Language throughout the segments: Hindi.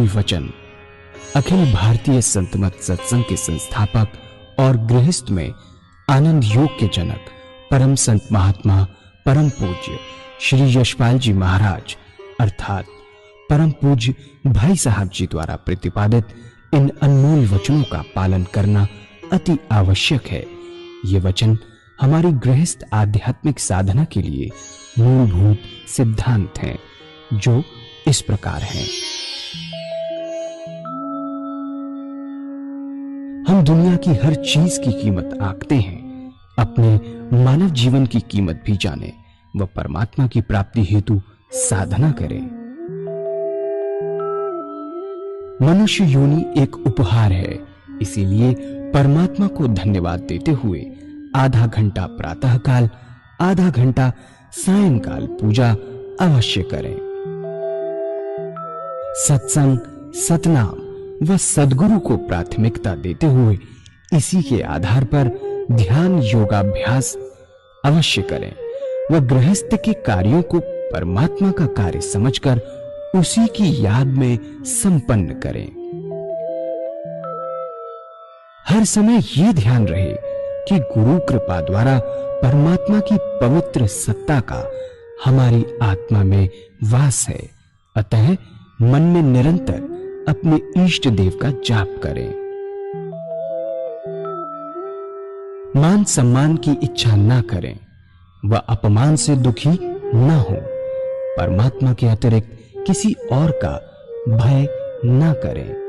अनमोल वचन अखिल भारतीय संत मत सत्संग के संस्थापक और गृहस्थ में आनंद योग के जनक परम संत महात्मा परम पूज्य श्री यशपाल जी महाराज अर्थात परम पूज्य भाई साहब जी द्वारा प्रतिपादित इन अनमोल वचनों का पालन करना अति आवश्यक है। ये वचन हमारी गृहस्थ आध्यात्मिक साधना के लिए मूलभूत सिद्धांत हैं, जो इस प्रकार हैं। हम दुनिया की हर चीज की कीमत आंकते हैं, अपने मानव जीवन की कीमत भी जाने व परमात्मा की प्राप्ति हेतु साधना करें। मनुष्य योनि एक उपहार है, इसीलिए परमात्मा को धन्यवाद देते हुए आधा घंटा प्रातःकाल, आधा घंटा सायंकाल पूजा अवश्य करें। सत्संग, सतनाम व सद्गुरु को प्राथमिकता देते हुए इसी के आधार पर ध्यान योगाभ्यास अवश्य करें व गृहस्थ के कार्यों को परमात्मा का कार्य समझकर उसी की याद में संपन्न करें। हर समय ये ध्यान रहे कि गुरु कृपा द्वारा परमात्मा की पवित्र सत्ता का हमारी आत्मा में वास है, अतः मन में निरंतर अपने इष्ट देव का जाप करें। मान सम्मान की इच्छा न करें व अपमान से दुखी न हो। परमात्मा के अतिरिक्त किसी और का भय न करें।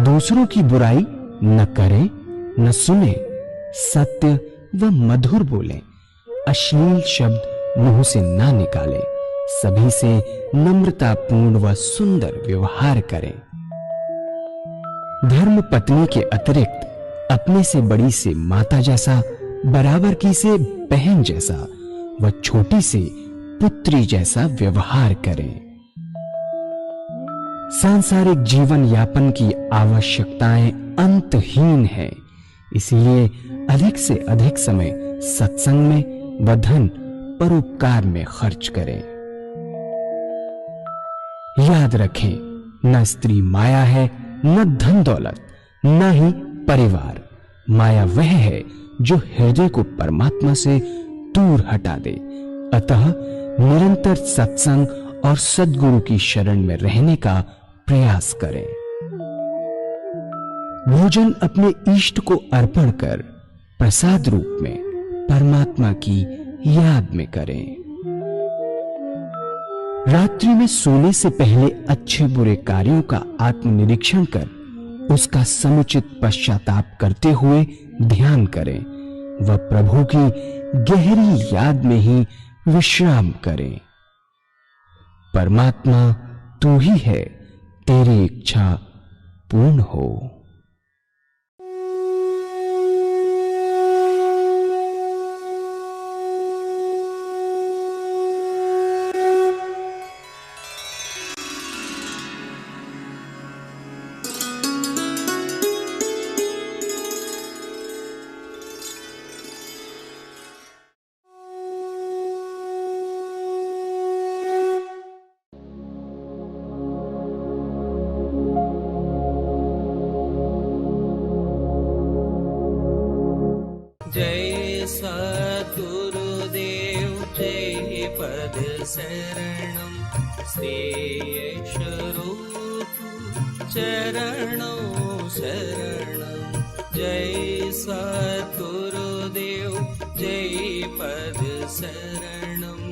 दूसरों की बुराई न करें, न सुने, सत्य व मधुर बोलें, अश्लील शब्द मुंह से ना निकालें, सभी से नम्रतापूर्ण व सुंदर व्यवहार करें। धर्म पत्नी के अतिरिक्त अपने से बड़ी से माता जैसा, बराबर की से बहन जैसा व छोटी से पुत्री जैसा व्यवहार करें। सांसारिक जीवन यापन की आवश्यकताएं अंतहीन है, इसलिए अधिक से अधिक समय सत्संग में व धन परोपकार में खर्च करें। याद रखें, न स्त्री माया है, न धन दौलत, न ही परिवार। माया वह है जो हृदय को परमात्मा से दूर हटा दे। अतः निरंतर सत्संग और सद्गुरु की शरण में रहने का प्रयास करें। भोजन अपने इष्ट को अर्पण कर प्रसाद रूप में परमात्मा की याद में करें। रात्रि में सोने से पहले अच्छे बुरे कार्यों का आत्मनिरीक्षण कर उसका समुचित पश्चाताप करते हुए ध्यान करें व प्रभु की गहरी याद में ही विश्राम करें। परमात्मा तू ही है, तेरी इच्छा पूर्ण हो। जय सद्गुरुदेव जय पद शरणम श्रेयस रूप चरणों शरणम। जय सद्गुरुदेव जय पद शरणम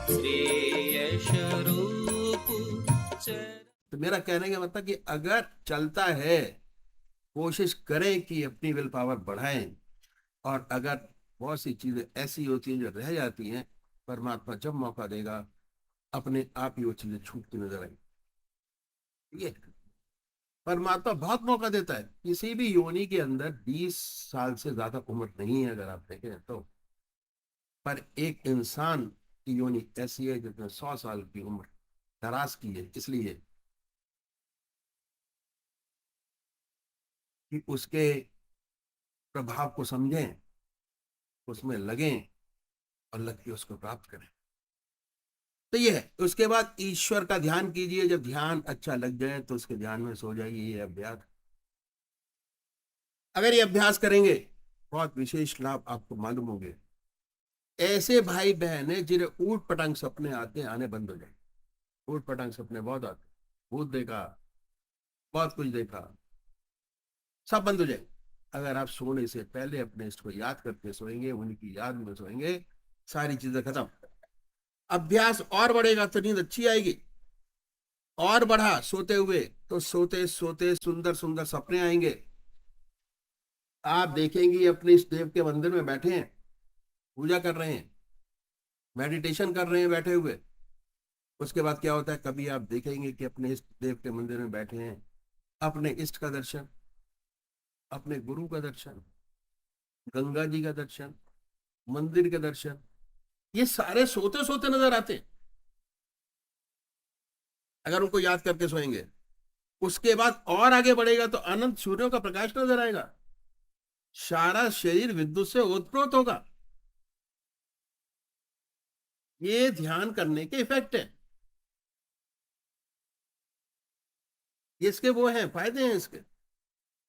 श्रेयस रूप चरण। तो मेरा कहने का मतलब कि अगर चलता है, कोशिश करें कि अपनी विल पावर बढ़ाएं, और अगर बहुत सी चीजें ऐसी होती हैं जो रह जाती हैं, परमात्मा जब मौका देगा अपने आप ही वो चीजें छूटती नजर आएंगी। ठीक है, परमात्मा बहुत मौका देता है। किसी भी योनि के अंदर 20 साल से ज्यादा उम्र नहीं है अगर आप देखें तो, पर एक इंसान की योनि ऐसी है जिसमें 100 साल की उम्र दराज की है, इसलिए कि उसके प्रभाव को समझें, उसमें लगें और लग के उसको प्राप्त करें। तो ये है। उसके बाद ईश्वर का ध्यान कीजिए। जब ध्यान अच्छा लग जाए तो उसके ध्यान में सो जाइए। ये अभ्यास, अगर ये अभ्यास करेंगे, बहुत विशेष लाभ आपको मालूम होंगे। ऐसे भाई बहन है जिन्हें ऊट पटांग सपने आते हैं, आने बंद हो जाए। ऊट पटांग सपने बहुत आते, भूत देखा, बहुत कुछ देखा, सब बंद हो जाए। अगर आप सोने से पहले अपने इष्ट को याद करके सोएंगे, उनकी याद में सोएंगे, सारी चीजें खत्म। अभ्यास और बढ़ेगा तो नींद अच्छी आएगी। और बढ़ा सोते हुए तो सोते सोते सुंदर सुंदर सपने आएंगे। आप देखेंगे अपने इष्ट देव के मंदिर में बैठे हैं, पूजा कर रहे हैं, मेडिटेशन कर रहे हैं बैठे हुए। उसके बाद क्या होता है, कभी आप देखेंगे कि अपने इष्ट देव के मंदिर में बैठे हैं, अपने इष्ट का दर्शन, अपने गुरु का दर्शन, गंगा जी का दर्शन, मंदिर के दर्शन, ये सारे सोते सोते नजर आते हैं अगर उनको याद करके सोएंगे। उसके बाद और आगे बढ़ेगा तो अनंत सूर्यों का प्रकाश नजर आएगा, सारा शरीर विद्युत से ओतप्रोत होगा। ये ध्यान करने के इफेक्ट है, ये इसके वो हैं, फायदे हैं इसके।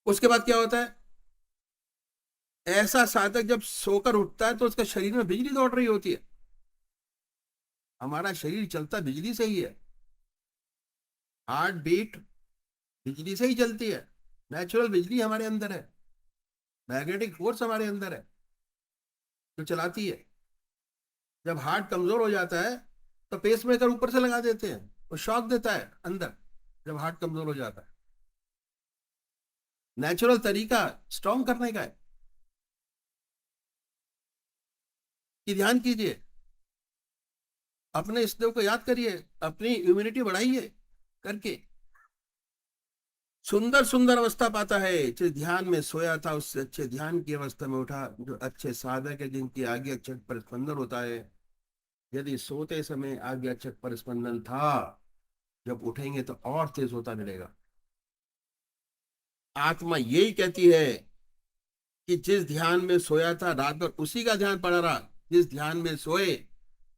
उसके बाद क्या होता है, ऐसा साधक जब सोकर उठता है तो उसका शरीर में बिजली दौड़ रही होती है। हमारा शरीर चलता बिजली से ही है, हार्ट बीट बिजली से ही चलती है। नेचुरल बिजली हमारे अंदर है, मैग्नेटिक फोर्स हमारे अंदर है जो चलाती है। जब हार्ट कमजोर हो जाता है तो पेसमेकर ऊपर से लगा देते हैं, वो शॉक देता है अंदर जब हार्ट कमजोर हो जाता है। नेचुरल तरीका स्ट्रॉन्ग करने का है कि ध्यान कीजिए, अपने इष्ट देव को याद करिए, अपनी इम्यूनिटी बढ़ाइए करके। सुंदर सुंदर अवस्था पाता है। जिस ध्यान में सोया था उससे अच्छे ध्यान की अवस्था में उठा। जो अच्छे साधक है जिनकी आज्ञा चक पर स्पंदन होता है, यदि सोते समय आज्ञा चक पर स्पंदन था, जब उठेंगे तो और तेज होता मिलेगा। आत्मा यही कहती है कि जिस ध्यान में सोया था रात भर उसी का ध्यान पड़ा रहा। जिस ध्यान में सोए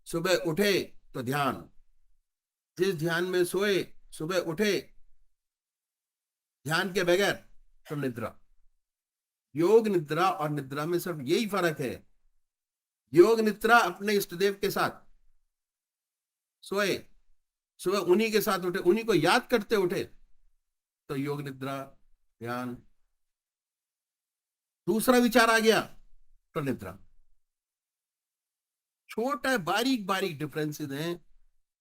सुबह उठे तो ध्यान, जिस ध्यान में सोए सुबह उठे ध्यान के बगैर तो निद्रा। योग निद्रा और निद्रा में सिर्फ यही फर्क है। योग निद्रा अपने इष्ट देव के साथ सोए, सुबह उन्हीं के साथ उठे, उन्हीं को याद करते उठे तो योग निद्रा ध्यान। दूसरा विचार आ गया तो निद्रा। छोटा बारीक बारीक डिफरेंसेस हैं,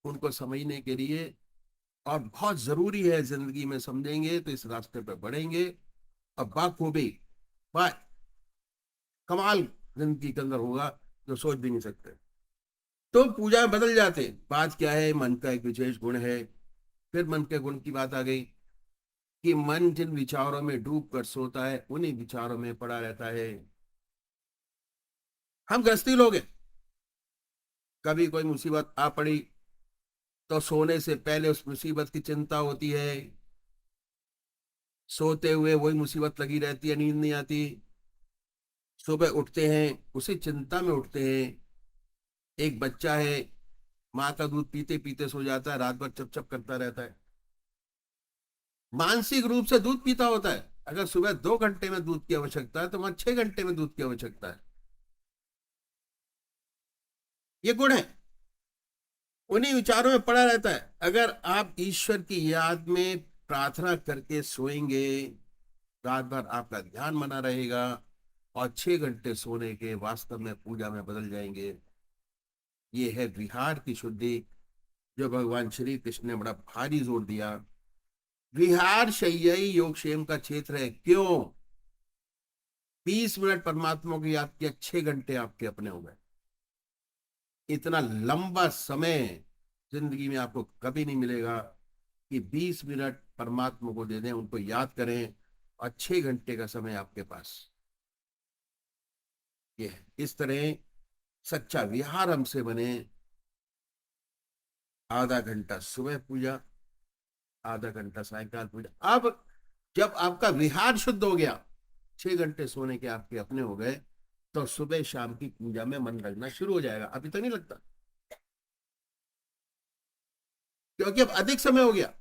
उनको समझने के लिए और बहुत जरूरी है। जिंदगी में समझेंगे तो इस रास्ते पर बढ़ेंगे और बाखूबी बा कमाल जिंदगी के अंदर होगा जो सोच भी नहीं सकते। तो पूजा में बदल जाते। बात क्या है, मन का एक विशेष गुण है। फिर मन के गुण की बात आ गई कि मन जिन विचारों में डूब कर सोता है उन्हीं विचारों में पड़ा रहता है। हम गृहस्थी लोग हैं, कभी कोई मुसीबत आ पड़ी तो सोने से पहले उस मुसीबत की चिंता होती है, सोते हुए वही मुसीबत लगी रहती है, नींद नहीं आती। सुबह उठते हैं उसी चिंता में उठते हैं। एक बच्चा है, माँ का दूध पीते पीते सो जाता है, रात भर चप चप करता रहता है, मानसिक रूप से दूध पीता होता है। अगर सुबह 2 घंटे में दूध की आवश्यकता है तो वहां 6 घंटे में दूध की आवश्यकता है। ये गुण है, उन्हीं विचारों में पड़ा रहता है। अगर आप ईश्वर की याद में प्रार्थना करके सोएंगे, रात भर आपका ध्यान बना रहेगा और 6 घंटे सोने के वास्तव में पूजा में बदल जाएंगे। ये है विहार की शुद्धि, जो भगवान श्री कृष्ण ने बड़ा भारी जोर दिया। विहार शय्यई योगक्षेम का क्षेत्र है। क्यों? 20 मिनट परमात्मा को याद किया, 6 घंटे आपके अपने हो गए। इतना लंबा समय जिंदगी में आपको कभी नहीं मिलेगा कि 20 मिनट परमात्मा को दे दें, उनको याद करें और 6 घंटे का समय आपके पास। ये है, इस तरह सच्चा विहार हमसे बने। आधा घंटा सुबह पूजा, आधा घंटा सायकाल पूजा। अब जब आपका विहार शुद्ध हो गया, 6 घंटे सोने के आपके अपने हो गए, तो सुबह शाम की पूजा में मन लगना शुरू हो जाएगा। अभी तो नहीं लगता। क्योंकि अब अधिक समय हो गया।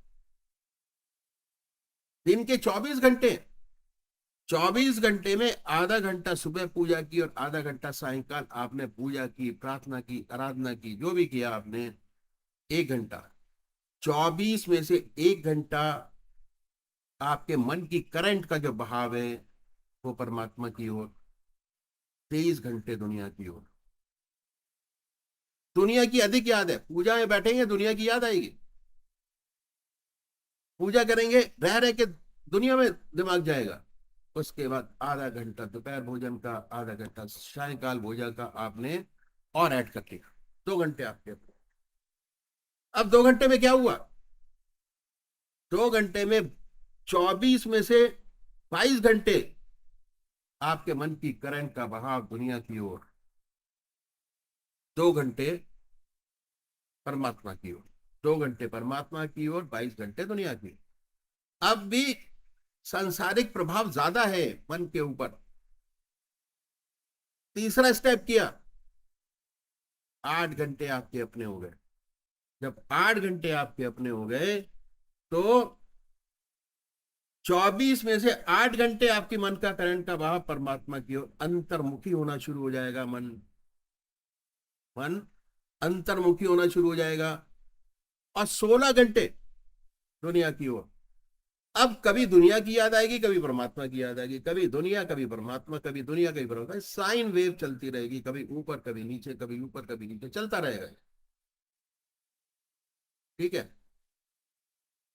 दिन के 24 घंटे, 24 घंटे में आधा घंटा सुबह पूजा की और आधा घंटा सायंकाल आपने पूजा की, प्रार्थना की, आराधना की, जो भी किया आपने, 1 घंटा। 24 में से 1 घंटा आपके मन की करंट का जो बहाव है वो परमात्मा की ओर, 23 घंटे दुनिया की ओर। दुनिया की अधिक याद है। पूजा में बैठेंगे दुनिया की याद आएगी, पूजा करेंगे रह रह के दुनिया में दिमाग जाएगा। उसके बाद आधा घंटा दोपहर भोजन का, आधा घंटा सायंकाल भोजन का आपने और ऐड कर लिया, 2 घंटे आपके। अब 2 घंटे में क्या हुआ? 2 घंटे में 24 में से 22 घंटे आपके मन की करंट का बहाव दुनिया की ओर, 2 घंटे परमात्मा की ओर। 2 घंटे परमात्मा की ओर, 22 घंटे दुनिया की। अब भी सांसारिक प्रभाव ज्यादा है मन के ऊपर। तीसरा स्टेप किया, 8 घंटे आपके अपने हो गए। जब 8 घंटे आपके अपने हो गए तो 24 में से 8 घंटे आपकी मन का करंट का बहाव परमात्मा की ओर अंतर्मुखी होना शुरू हो जाएगा। मन मन अंतर्मुखी होना शुरू हो जाएगा। और 16 घंटे दुनिया की ओर। अब कभी दुनिया की याद आएगी, कभी परमात्मा की याद आएगी, कभी दुनिया, कभी परमात्मा, कभी दुनिया, कभी परमात्मा। साइन वेव चलती रहेगी, कभी ऊपर कभी नीचे, कभी ऊपर कभी नीचे, चलता रहेगा। ठीक है।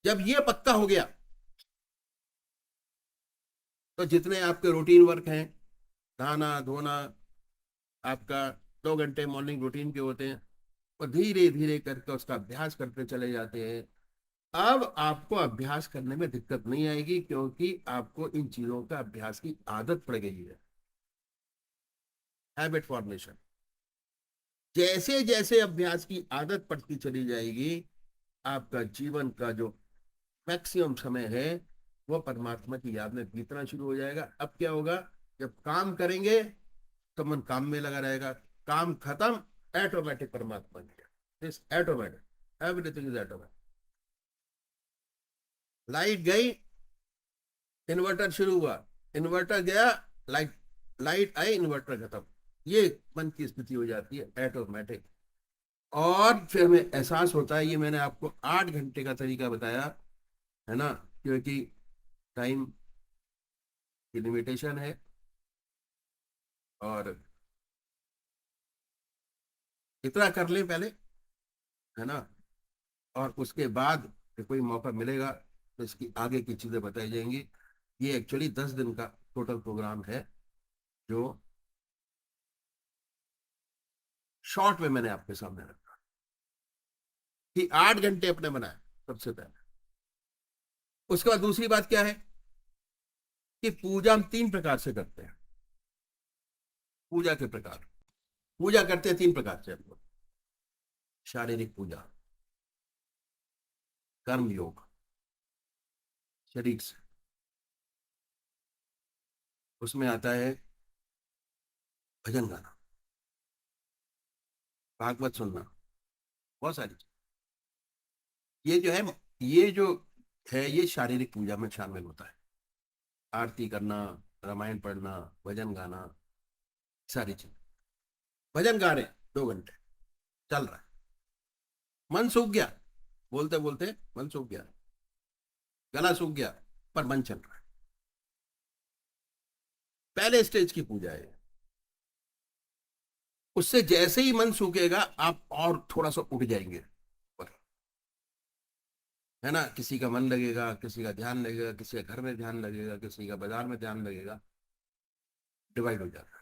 जब ये पक्का हो गया तो जितने आपके रूटीन वर्क हैं, नहाना धोना, आपका 2 घंटे मॉर्निंग रूटीन के होते हैं, और धीरे धीरे करके उसका अभ्यास करते चले जाते हैं। अब आपको अभ्यास करने में दिक्कत नहीं आएगी, क्योंकि आपको इन चीजों का अभ्यास की आदत पड़ गई है। Habit formation. जैसे जैसे अभ्यास की आदत पड़ती चली जाएगी, आपका जीवन का जो मैक्सिमम समय है वो परमात्मा की याद में बीतना शुरू हो जाएगा। अब क्या होगा? जब काम करेंगे तो मन काम में लगा रहेगा, काम खत्म, ऑटोमेटिक परमात्मा की याद, automatic, everything is automatic. Light गई, इन्वर्टर शुरू हुआ, इन्वर्टर गया, लाइट लाइट आई, इन्वर्टर खत्म। ये मन की स्थिति हो जाती है ऑटोमेटिक। और फिर हमें एहसास होता है, ये मैंने आपको 8 घंटे का तरीका बताया है ना, क्योंकि टाइम की लिमिटेशन है। और इतना कर लें पहले, है ना, और उसके बाद कोई मौका मिलेगा तो इसकी आगे की चीजें बताई जाएंगी। ये एक्चुअली 10 दिन का टोटल प्रोग्राम है, जो शॉर्ट में मैंने आपके सामने रखा कि 8 घंटे अपने बनाए सबसे पहले। उसके बाद दूसरी बात क्या है कि पूजा हम 3 प्रकार से करते हैं। पूजा के प्रकार, पूजा करते हैं 3 प्रकार से हम लोग। शारीरिक पूजा, कर्म योग, शरीर से। उसमें आता है भजन गाना, भागवत सुनना, बहुत सारी चीज। ये जो है, ये जो है, ये शारीरिक पूजा में शामिल होता है। आरती करना, रामायण पढ़ना, भजन गाना, सारी चीज। भजन गा रहे 2 घंटे चल रहा है, मन सूख गया, बोलते बोलते मन सूख गया, गला सूख गया, पर मन चल रहा है। पहले स्टेज की पूजा है। उससे जैसे ही मन सूखेगा आप और थोड़ा सा उठ जाएंगे ऊपर, है ना। किसी का मन लगेगा, किसी का ध्यान लगेगा, किसी का घर में ध्यान लगेगा, किसी का बाजार में ध्यान लगेगा, डिवाइड हो जाता है।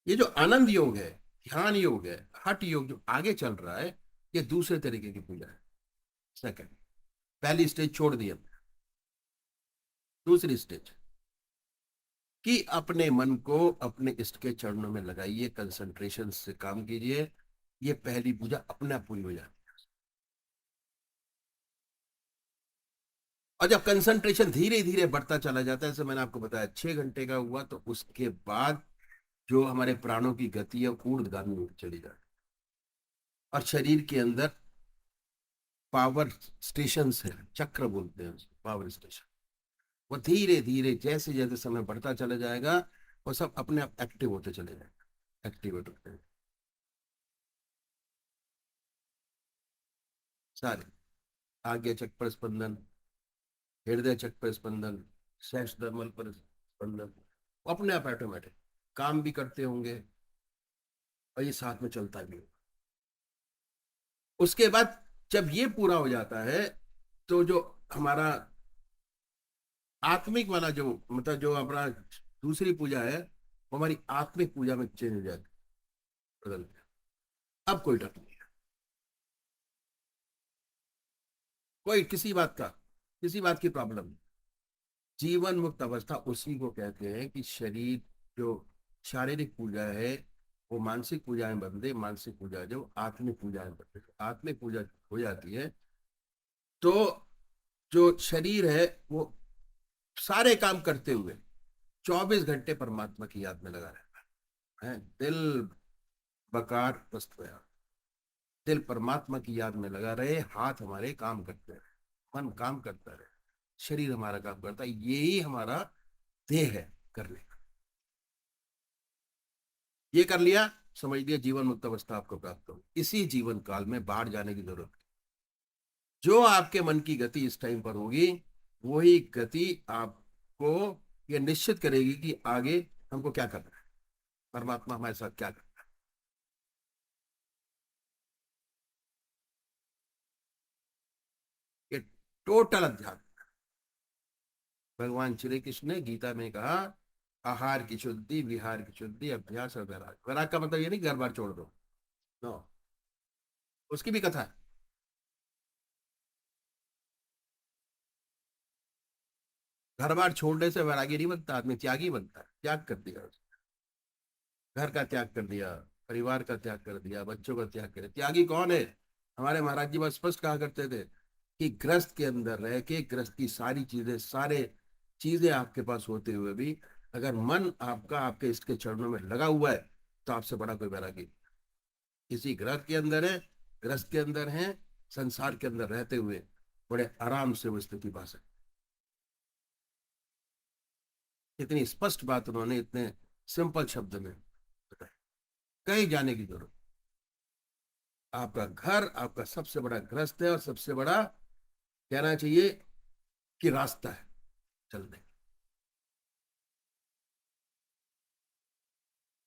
ये जो आनंद योग है, ध्यान योग है, हठ योग जो आगे चल रहा है, ये दूसरे तरीके की पूजा है। सेकंड, पहली स्टेज छोड़ दी हमने। दूसरी स्टेज कि अपने मन को अपने इष्ट के चरणों में लगाइए, कंसंट्रेशन से काम कीजिए। ये पहली पूजा अपने आप पूरी हो जाती है। और जब कंसंट्रेशन धीरे धीरे बढ़ता चला जाता है, जैसे मैंने आपको बताया 6 घंटे का हुआ, तो उसके बाद जो हमारे प्राणों की गति है ऊर्ध्वगामी चली जाती है, और शरीर के अंदर पावर स्टेशन है, चक्र बोलते हैं उसको, पावर स्टेशन। वो धीरे धीरे जैसे जैसे समय बढ़ता चला जाएगा वो सब अपने आप एक्टिव होते चले जाएगा, एक्टिवेट होते हैं सारे। आगे चक्र पर स्पंदन, हृदय चक्र पर स्पंदन, शेष धर्मल पर स्पंदन, वो अपने आप ऑटोमेटिक काम भी करते होंगे और ये साथ में चलता भी होगा। उसके बाद जब ये पूरा हो जाता है तो जो हमारा आत्मिक वाला जो मतलब जो हमारा दूसरी पूजा है वो हमारी आत्मिक पूजा में चेंज हो जाती है, बदल गया। अब कोई डर नहीं है, कोई किसी बात की प्रॉब्लम नहीं। जीवन मुक्त अवस्था उसी को कहते हैं कि शरीर जो शारीरिक पूजा है वो मानसिक पूजा में बदले, मानसिक पूजा जो आत्मिक पूजा में बदले। आत्मिक पूजा हो जाती है तो जो शरीर है वो सारे काम करते हुए 24 घंटे परमात्मा की याद में लगा रहता है। दिल बकार वस्तुया, दिल परमात्मा की याद में लगा रहे, हाथ हमारे काम करते रहे, मन काम करता रहे, शरीर हमारा काम करता है, यही हमारा देह है करने का। ये कर लिया, समझ लिया जीवन मुक्त अवस्था आपको प्राप्त हो। इसी जीवन काल में बाहर जाने की जरूरत है। जो आपके मन की गति इस टाइम पर होगी वही गति आपको ये निश्चित करेगी कि आगे हमको क्या करना है, परमात्मा हमारे साथ क्या करना है। ये टोटल अध्यात्म। भगवान श्री कृष्ण ने गीता में कहा आहार की शुद्धि, विहार की शुद्धि, अभ्यास और वैराग। वैराग का मतलब ये नहीं घर बार छोड़ दो, नो, उसकी भी कथा है। घर बार छोड़ने से वैरागी नहीं बनता, आदमी त्यागी बनता है। त्याग कर दिया उसने, घर का त्याग कर दिया, परिवार का त्याग कर दिया, बच्चों का त्याग कर दिया। त्यागी कौन है? हमारे महाराज जी बहुत स्पष्ट कहा करते थे कि ग्रस्त के अंदर रह के ग्रस्त की सारी चीजें, सारे चीजें आपके पास होते हुए भी अगर मन आपका आपके इसके चरणों में लगा हुआ है तो आपसे बड़ा कोई वैरागी किसी ग्रस्त के अंदर है, ग्रस्त के अंदर है, संसार के अंदर रहते हुए बड़े आराम से वो स्थिति पा सकते। इतनी स्पष्ट बात उन्होंने इतने सिंपल शब्द में बताई, कहीं जाने की जरूरत। आपका घर आपका सबसे बड़ा ग्रस्त है और सबसे बड़ा कहना चाहिए कि रास्ता है चलने।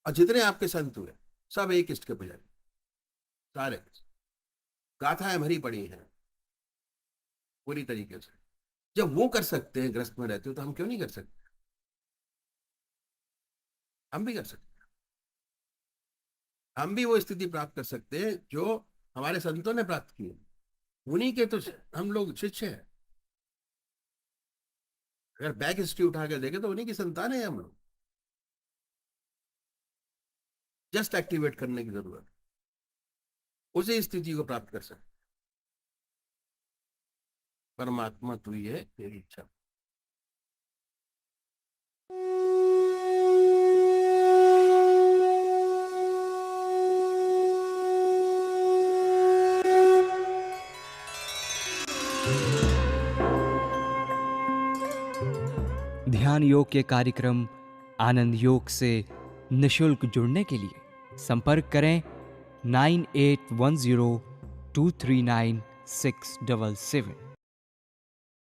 और जितने आपके संत हुए सब एक इष्ट के पुजारी, सारे गाथाएं भरी पड़ी हैं पूरी तरीके से। जब वो कर सकते हैं ग्रस्त में रहते हो तो हम क्यों नहीं कर सकते? हम भी कर सकते हैं। हम भी वो स्थिति प्राप्त कर सकते हैं जो हमारे संतों ने प्राप्त की है। उन्हीं के तो हम लोग शिष्य हैं। अगर बैक हिस्ट्री उठा के देखें तो उन्हीं की संतान है हम लोग। जस्ट एक्टिवेट करने की जरूरत है, उसी स्थिति को प्राप्त कर सकते। परमात्मा तू ही है, तेरी इच्छा। ध्यान योग के कार्यक्रम आनंद योग से निशुल्क जुड़ने के लिए संपर्क करें 9810239677।